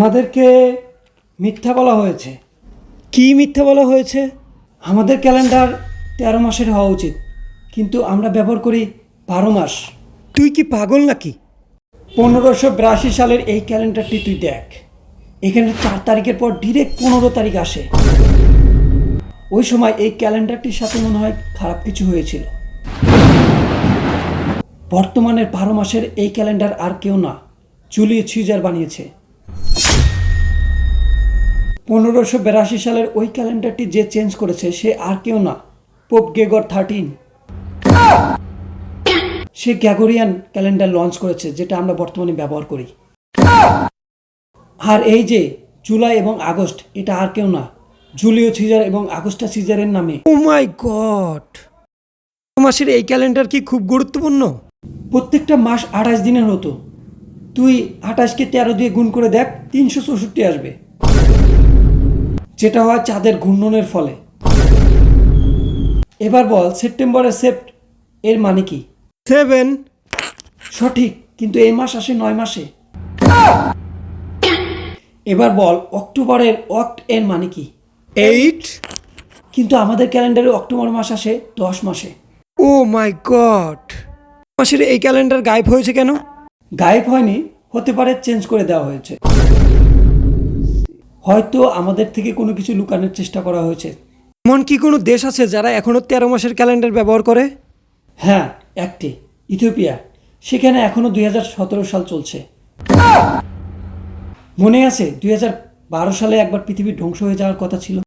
আমাদেরকে মিথ্যা বলা হয়েছে। কি মিথ্যা বলা হয়েছে? আমাদের ক্যালেন্ডার 13 মাসের হওয়া উচিত, কিন্তু আমরা ব্যবহার করি 12 মাস। তুই কি পাগল নাকি? 1582 সালের এই ক্যালেন্ডারটি তুই দেখ, এখানে 4 তারিখের পর ডিরেক্ট 15 তারিখ আসে। ওই সময় এই ক্যালেন্ডারটির সাথে মনে হয় খারাপ কিছু হয়েছিল। বর্তমানের 12 মাসের এই ক্যালেন্ডার আর কেউ না, জুলিয়াস সিজার বানিয়েছে। 1582 সালের ওই ক্যালেন্ডারটি যে চেঞ্জ করেছে সে আর কেউ না, পোপ গ্রেগর 13। সে গ্রেগরিয়ান ক্যালেন্ডার লঞ্চ করেছে, যেটা আমরা বর্তমানে ব্যবহার করি। আর এই যে জুলাই এবং আগস্ট, এটা আর কেউ না, জুলিয়াস সিজার এবং আগস্টা সিজারের নামে। ও মাই গড! মাসের এই ক্যালেন্ডার কি খুব গুরুত্বপূর্ণ? প্রত্যেকটা মাস 28 দিনের হতো। তুই 28কে 13 দিয়ে গুণ করে দেখ, 364 আসবে, যেটা হয় চাঁদের ঘূর্ণনের ফলে। এবার বল, সেপ্টেম্বরের সেপ্ট এর মানে কি? 7। সঠিক, কিন্তু এই মাস আসে 9 মাসে। এবার বল, অক্টোবরের অক্ট এর মানে কি? 8। কিন্তু আমাদের ক্যালেন্ডারে অক্টোবর মাস আসে 10 মাসে। ও মাই গড! মাসের এই ক্যালেন্ডার গায়েব হয়েছে কেন? গায়েব হয়নি, হতে পারে চেঞ্জ করে দেওয়া হয়েছে। হয়তো আমাদের থেকে কোনো কিছু লুকানোর চেষ্টা করা হয়েছে। এমন কি কোনো দেশ আছে যারা এখনো 13 মাসের ক্যালেন্ডার ব্যবহার করে? হ্যাঁ, একটি, ইথিওপিয়া। সেখানে এখনো 2017 সাল চলছে। মনে আছে 2012 সালে একবার পৃথিবী ধ্বংস হয়ে যাওয়ার কথা ছিল?